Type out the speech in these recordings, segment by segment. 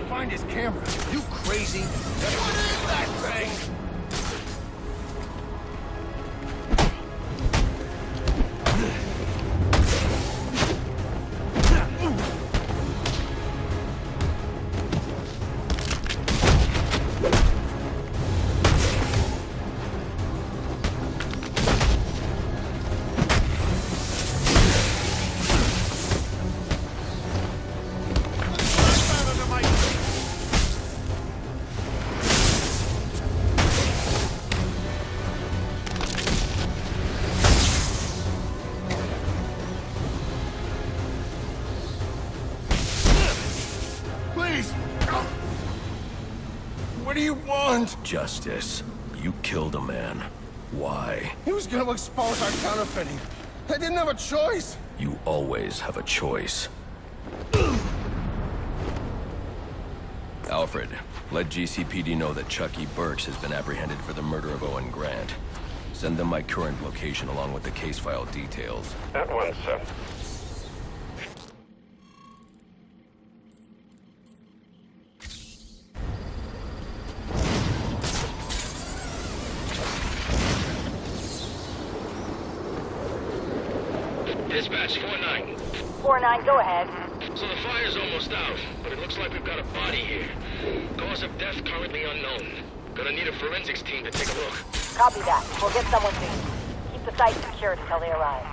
find his camera. You crazy? What is that thing? What do you want? Justice. You killed a man. Why? He was gonna expose our counterfeiting. I didn't have a choice. You always have a choice. Alfred, let GCPD know that Chucky Burks has been apprehended for the murder of Owen Grant. Send them my current location along with the case file details. At once, sir. Dispatch 4-9. 4-9, go ahead. So the fire's almost out, but it looks like we've got a body here. Cause of death currently unknown. Gonna need a forensics team to take a look. Copy that. We'll get someone to you. Keep the site secured until they arrive.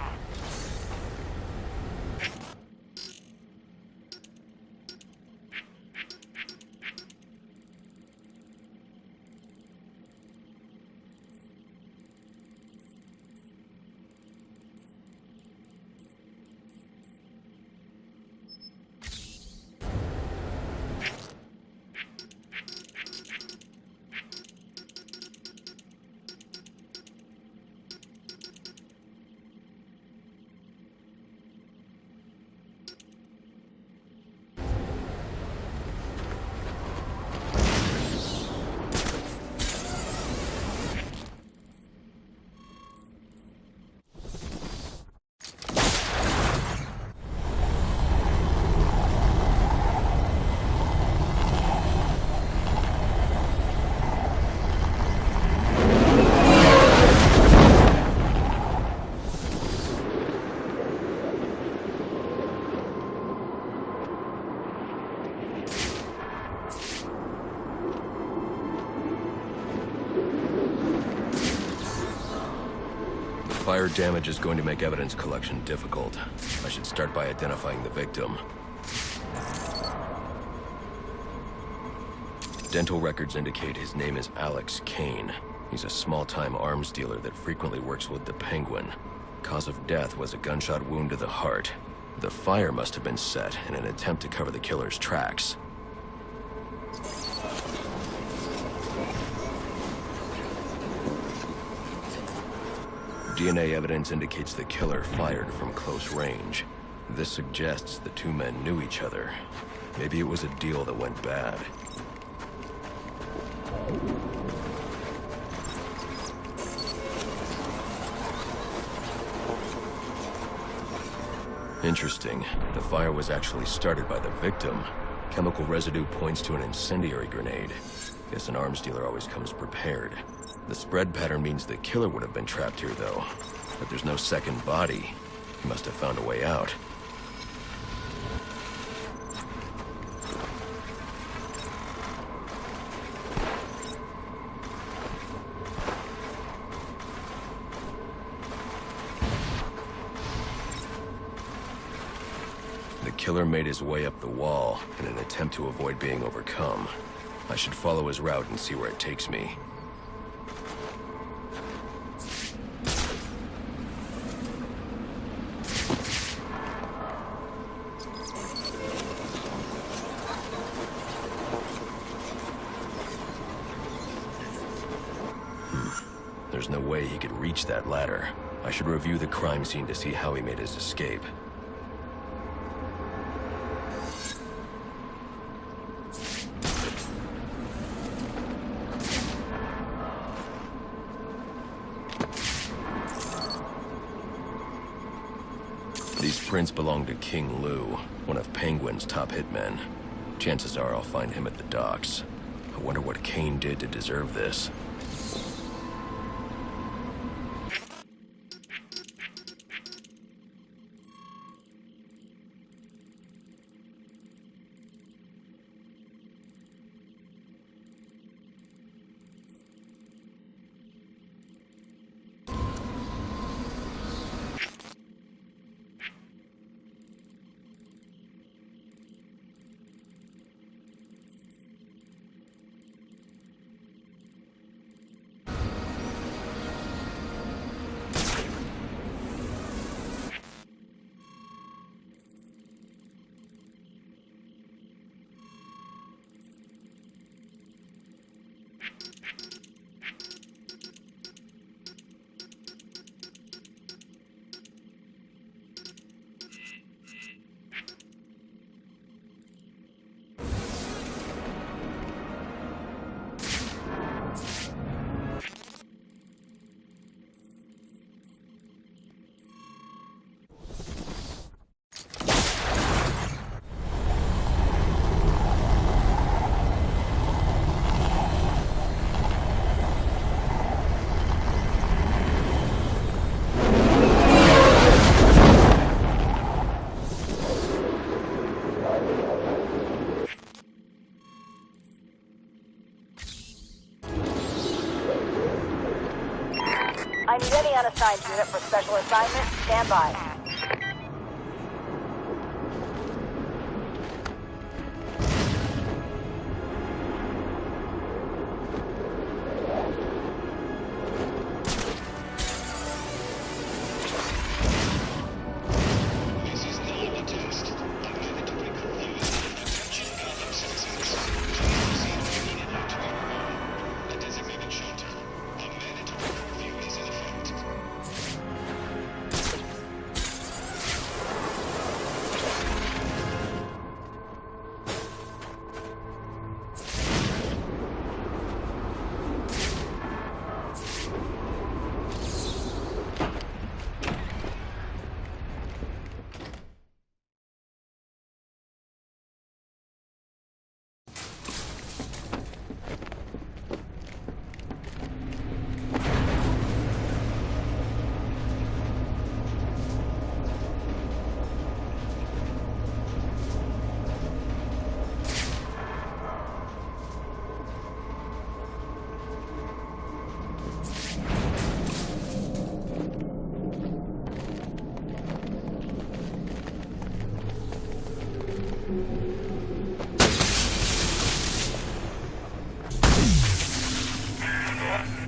Fire damage is going to make evidence collection difficult. I should start by identifying the victim. Dental records indicate his name is Alex Kane. He's a small-time arms dealer that frequently works with the Penguin. Cause of death was a gunshot wound to the heart. The fire must have been set in an attempt to cover the killer's tracks. DNA evidence indicates the killer fired from close range. This suggests the two men knew each other. Maybe it was a deal that went bad. Interesting. The fire was actually started by the victim. Chemical residue points to an incendiary grenade. Guess an arms dealer always comes prepared. The spread pattern means the killer would have been trapped here, though. But there's no second body. He must have found a way out. The killer made his way up the wall in an attempt to avoid being overcome. I should follow his route and see where it takes me. There's no way he could reach that ladder. I should review the crime scene to see how he made his escape. These prints belong to King Lou, one of Penguin's top hitmen. Chances are I'll find him at the docks. I wonder what Kane did to deserve this. I need any unassigned unit for special assignment. Stand by. This is now a test. A mandatory curfew is in attention Gotham citizens. Please proceed immediately to our home, a designated shelter. A mandatory curfew is in effect.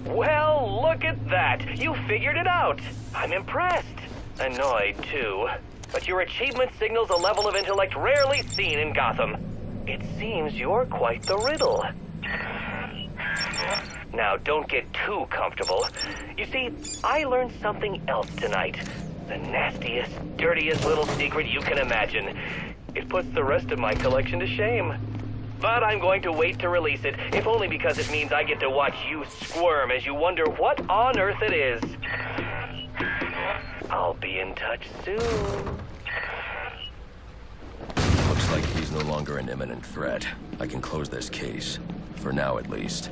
Well, look at that. You figured it out. I'm impressed. Annoyed, too. But your achievement signals a level of intellect rarely seen in Gotham. It seems you're quite the riddle. Now, don't get too comfortable. You see, I learned something else tonight. The nastiest, dirtiest little secret you can imagine. It puts the rest of my collection to shame. But I'm going to wait to release it, if only because it means I get to watch you squirm as you wonder what on earth it is. I'll be in touch soon. Looks like he's no longer an imminent threat. I can close this case. For now, at least.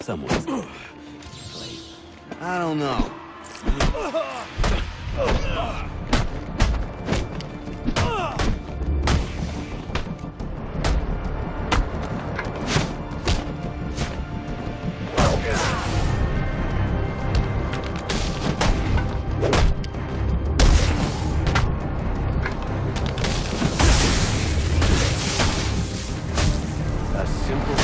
someone's plate. I don't know. A simple...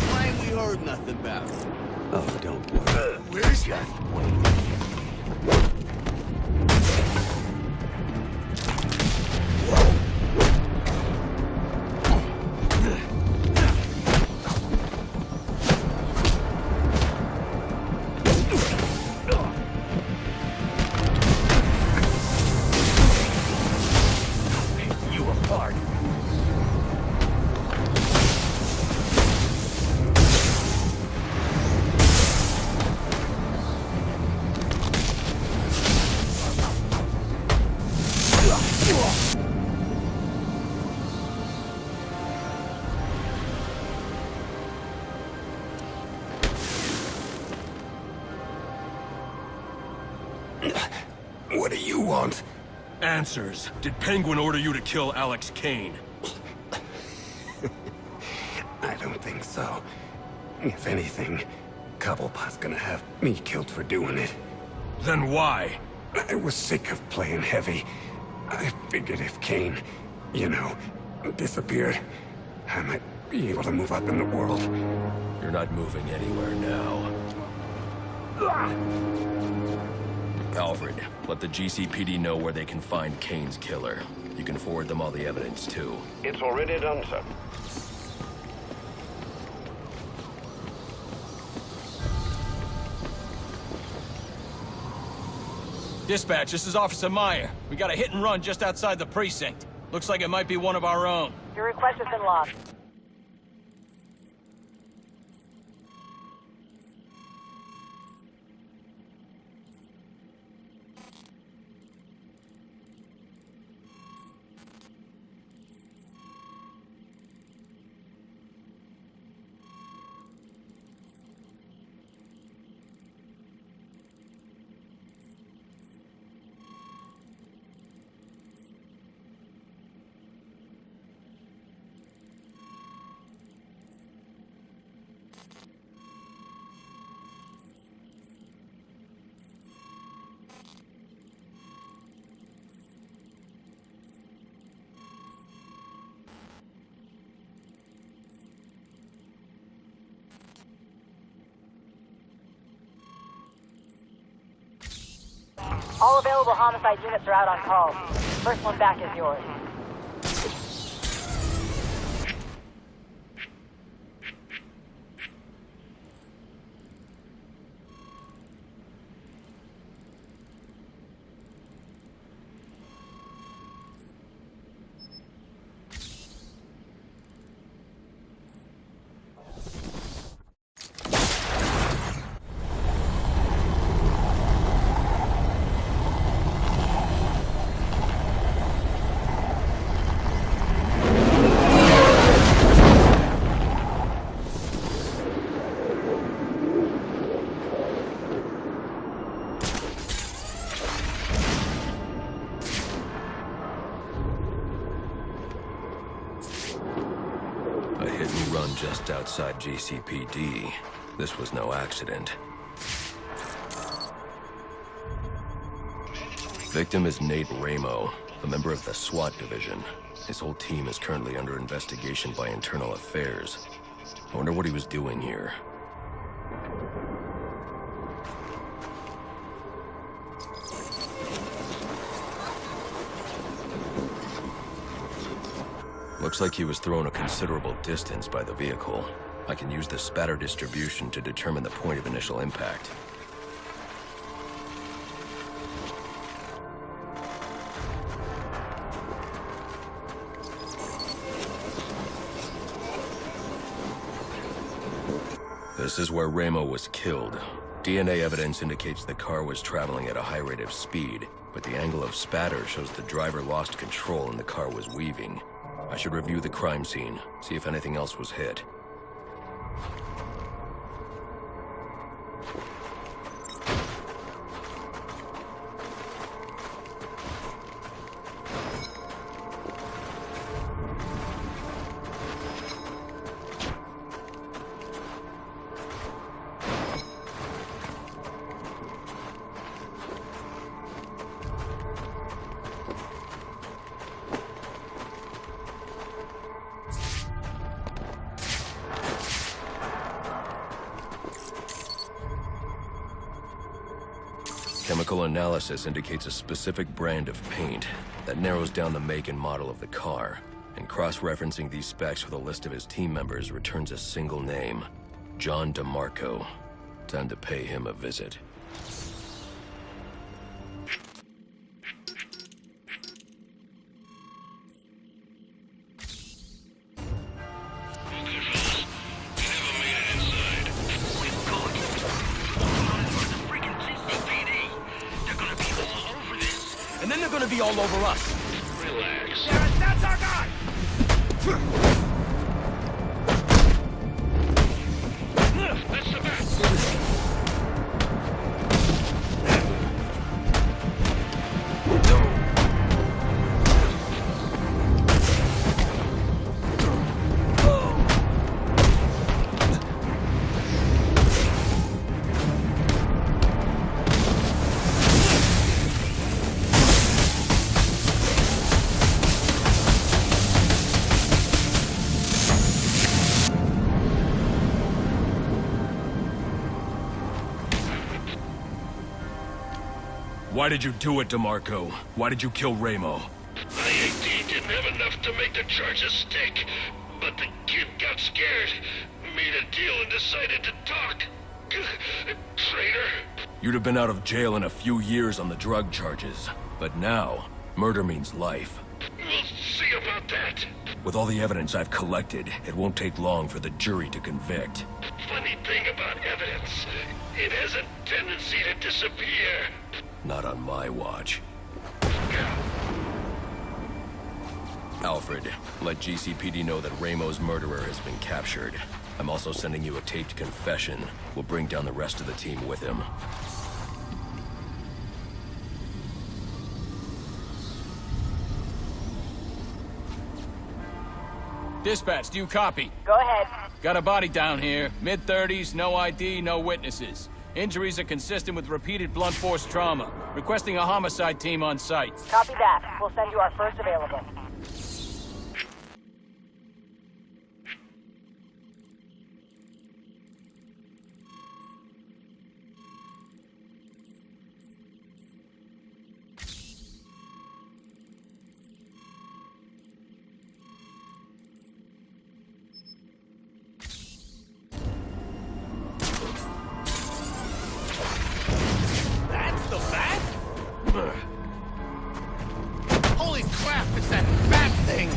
Why ain't we heard nothing about it? Oh, don't worry. Where's he? You apart. What do you want? Answers. Did Penguin order you to kill Alex Kane? I don't think so. If anything, Cobblepot's gonna have me killed for doing it. Then why? I was sick of playing heavy. I figured if Kane, you know, disappeared, I might be able to move up in the world. You're not moving anywhere now. Alfred, let the GCPD know where they can find Kane's killer. You can forward them all the evidence, too. It's already done, sir. Dispatch, this is Officer Meyer. We got a hit and run just outside the precinct. Looks like it might be one of our own. Your request has been logged. All available homicide units are out on call. First one back is yours. run just outside GCPD. This was no accident. Victim is Nate Ramo, a member of the SWAT division. His whole team is currently under investigation by Internal Affairs. I wonder what he was doing here. Looks like he was thrown a considerable distance by the vehicle. I can use the spatter distribution to determine the point of initial impact. This is where Ramo was killed. DNA evidence indicates the car was traveling at a high rate of speed, but the angle of spatter shows the driver lost control and the car was weaving. I should review the crime scene, see if anything else was hit. Chemical analysis indicates a specific brand of paint that narrows down the make and model of the car, and cross-referencing these specs with a list of his team members returns a single name, John DeMarco. Time to pay him a visit. And then they're gonna be all over us. Relax. That's our guy! That's the best. Why did you do it, DeMarco? Why did you kill Ramo? IAD didn't have enough to make the charges stick, but the kid got scared, made a deal and decided to talk. Traitor. You'd have been out of jail in a few years on the drug charges. But now, murder means life. We'll see about that. With all the evidence I've collected, it won't take long for the jury to convict. Funny thing about evidence, it has a tendency to disappear. Not on my watch. Alfred, let GCPD know that Ramo's murderer has been captured. I'm also sending you a taped confession. We'll bring down the rest of the team with him. Dispatch, do you copy? Go ahead. Got a body down here. Mid-30s, no ID, no witnesses. Injuries are consistent with repeated blunt force trauma. Requesting a homicide team on site. Copy that. We'll send you our first available. That's the bat? Holy crap, it's that bat thing!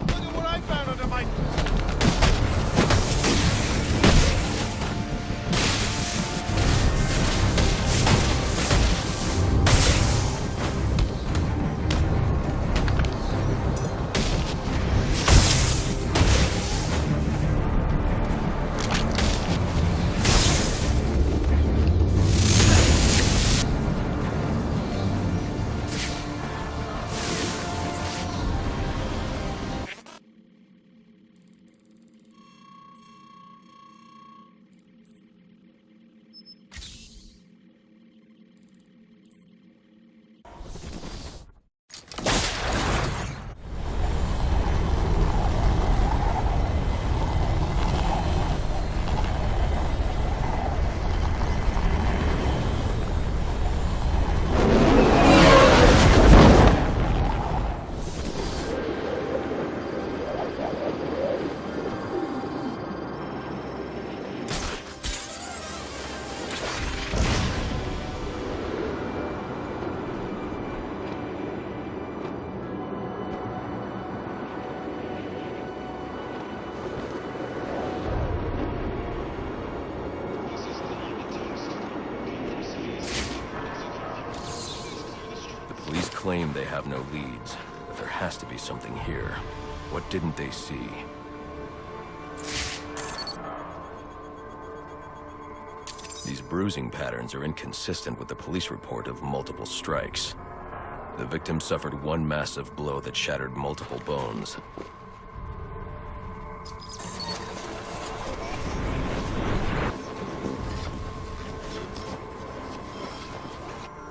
Look at what I found under my... claim they have no leads, but there has to be something here. What didn't they see? These bruising patterns are inconsistent with the police report of multiple strikes. The victim suffered one massive blow that shattered multiple bones.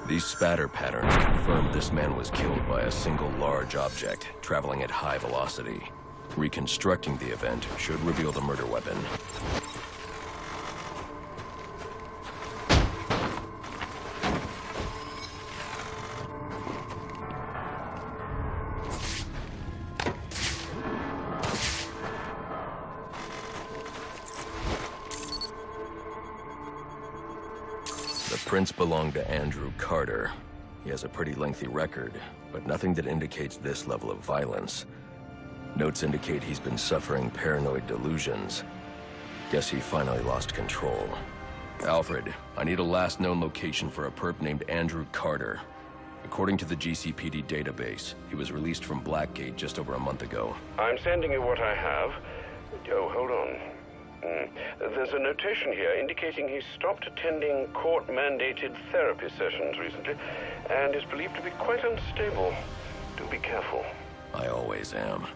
These spatter patterns confirm this man was killed by a single large object, traveling at high velocity. Reconstructing the event should reveal the murder weapon. The prints belong to Andrew Carter. He has a pretty lengthy record, but nothing that indicates this level of violence. Notes indicate he's been suffering paranoid delusions. Guess he finally lost control. Alfred, I need a last known location for a perp named Andrew Carter. According to the GCPD database, he was released from Blackgate just over a month ago. I'm sending you what I have. Oh, hold on. There's a notation here indicating he stopped attending court-mandated therapy sessions recently and is believed to be quite unstable. Do be careful. I always am.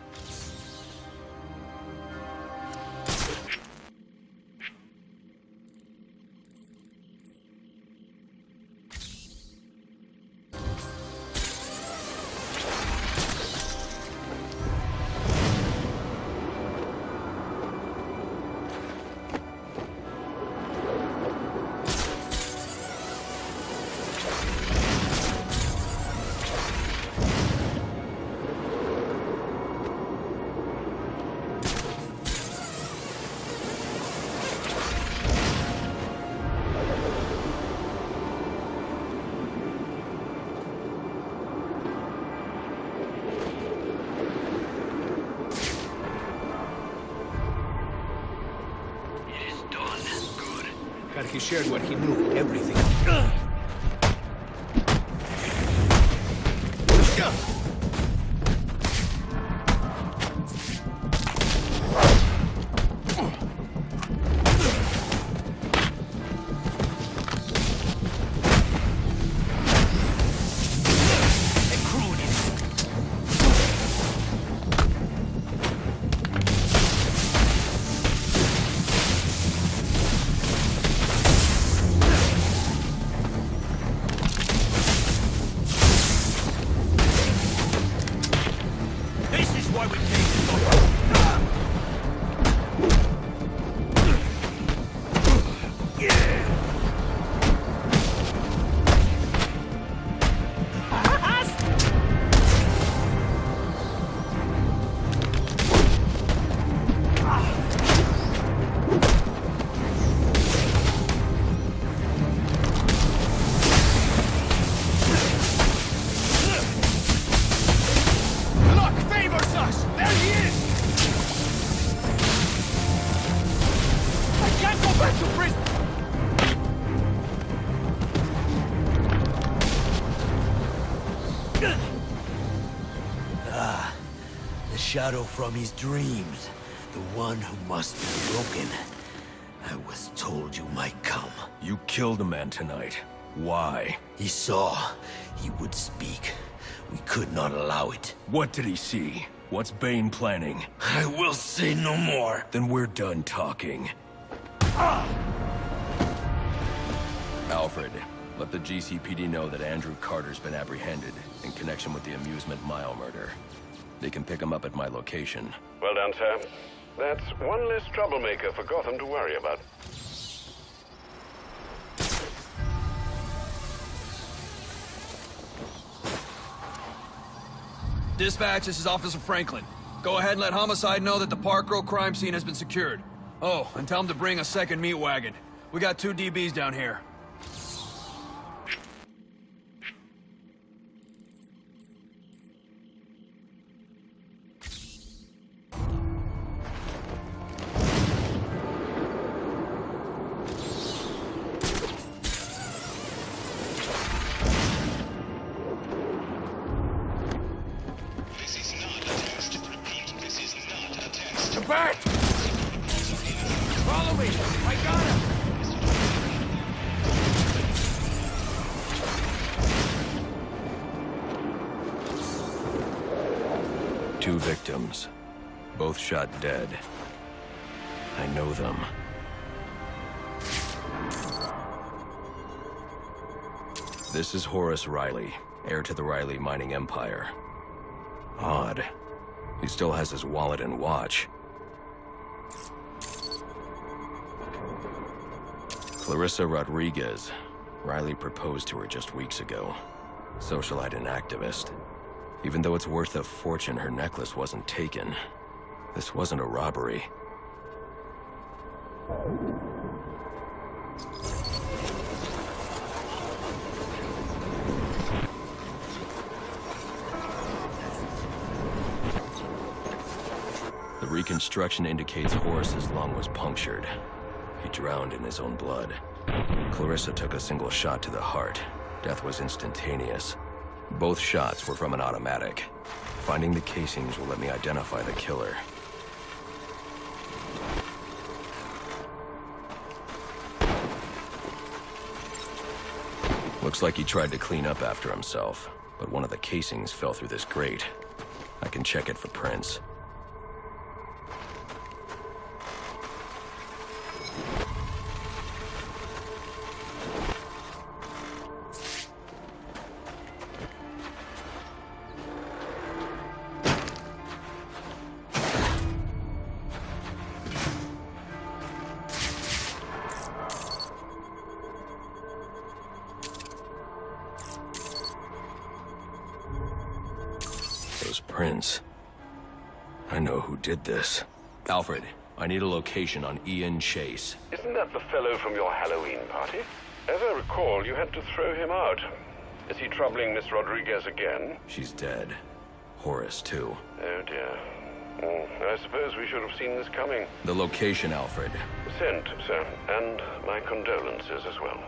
He shared what he knew, everything. Shadow from his dreams. The one who must be broken. I was told you might come. You killed a man tonight. Why? He saw. He would speak. We could not allow it. What did he see? What's Bane planning? I will say no more. Then we're done talking. Alfred, let the GCPD know that Andrew Carter's been apprehended in connection with the Amusement Mile murder. They can pick him up at my location. Well done, sir. That's one less troublemaker for Gotham to worry about. Dispatch, this is Officer Franklin. Go ahead and let Homicide know that the Park Row crime scene has been secured. Oh, and tell him to bring a second meat wagon. We got 2 DBs down here. me! I got him! 2 victims. Both shot dead. I know them. This is Horace Riley, heir to the Riley mining empire. Odd. He still has his wallet and watch. Clarissa Rodriguez. Riley proposed to her just weeks ago. Socialite and activist. Even though it's worth a fortune, her necklace wasn't taken. This wasn't a robbery. The reconstruction indicates Horace's lung was punctured. He drowned in his own blood. Clarissa took a single shot to the heart. Death was instantaneous. Both shots were from an automatic. Finding the casings will let me identify the killer. Looks like he tried to clean up after himself, but one of the casings fell through this grate. I can check it for prints. Those prints. I know who did this. Alfred, I need a location on Ian Chase. Isn't that the fellow from your Halloween party? As I recall, you had to throw him out. Is he troubling Miss Rodriguez again? She's dead. Horace, too. Oh, dear. I suppose we should have seen this coming. The location, Alfred. Sent, sir. And my condolences as well.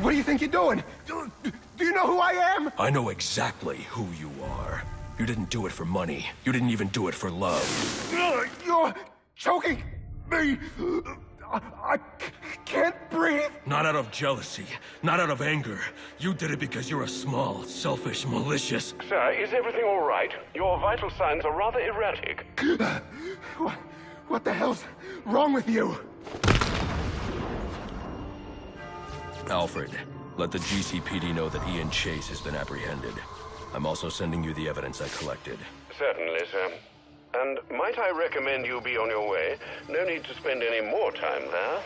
What do you think you're doing? Do you know who I am? I know exactly who you are. You didn't do it for money. You didn't even do it for love. You're choking me. I can't breathe. Not out of jealousy, not out of anger. You did it because you're a small, selfish, malicious... Sir, is everything all right? Your vital signs are rather erratic. What the hell's wrong with you? Alfred, let the GCPD know that Ian Chase has been apprehended. I'm also sending you the evidence I collected. Certainly, sir. And might I recommend you be on your way? No need to spend any more time there.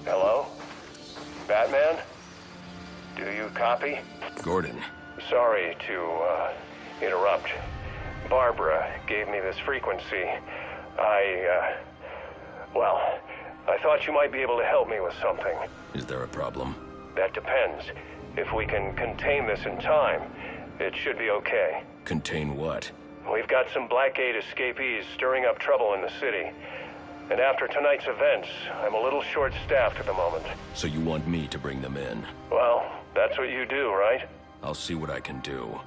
Hello? Batman? Do you copy? Gordon. Sorry to, interrupt. Barbara gave me this frequency. Well, I thought you might be able to help me with something. Is there a problem? That depends. If we can contain this in time, it should be okay. Contain what? We've got some Blackgate escapees stirring up trouble in the city. And after tonight's events, I'm a little short-staffed at the moment. So you want me to bring them in? Well, that's what you do, right? I'll see what I can do.